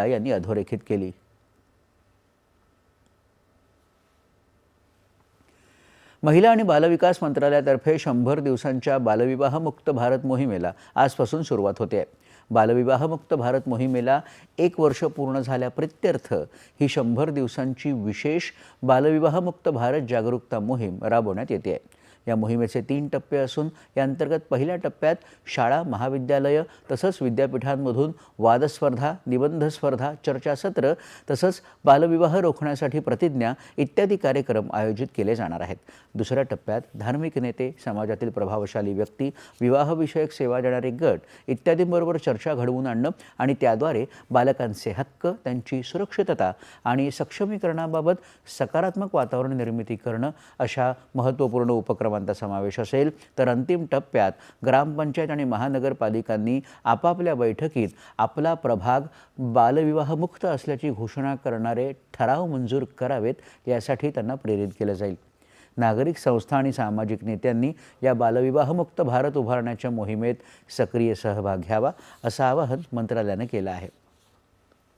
यांनी अधोरेखित केली। महिला आणि बालविकास मंत्रालयातर्फे 100 दिवसांच्या बालविवाहमुक्त भारत मोहिमेला आजपासून सुरुवात होते आहे। बालविवाहमुक्त भारत मोहिमेला 1 वर्ष पूर्ण झाल्याप्रित्यर्थ ही 100 दिवसांची विशेष बालविवाहमुक्त भारत जागरूकता मोहीम राबवण्यात येते आहे। या मोहिमेचे 3 टप्पे असून या अंतर्गत पहिल्या टप्प्यात शाळा, महाविद्यालय तसंच विद्यापीठांमधून वादस्पर्धा, निबंध स्पर्धा, चर्चासत्र तसंच बालविवाह रोखण्यासाठी प्रतिज्ञा इत्यादी कार्यक्रम आयोजित केले जाणार आहेत। दुसऱ्या टप्प्यात धार्मिक नेते, समाजातील प्रभावशाली व्यक्ती, विवाहविषयक सेवा देणारे गट इत्यादींबरोबर चर्चा घडवून आणणं आणि त्याद्वारे बालकांचे हक्क, त्यांची सुरक्षितता आणि सक्षमीकरणाबाबत सकारात्मक वातावरण निर्मिती करणं अशा महत्त्वपूर्ण उपक्रमांचा समावेश असेल। तर अंतिम टप्प्यात ग्रामपंचायत आणि महानगरपालिकांनी आपापल्या बैठकीत आपला प्रभाग बालविवाहमुक्त असल्याची घोषणा करणारे ठराव मंजूर करावेत, यासाठी त्यांना प्रेरित केलं जाईल। नागरिक संस्था आणि सामाजिक नेत्यांनी या बालविवाहमुक्त भारत उभारण्याच्या मोहिमेत सक्रिय सहभाग घ्यावा असं आवाहन मंत्रालयाने केलं आहे।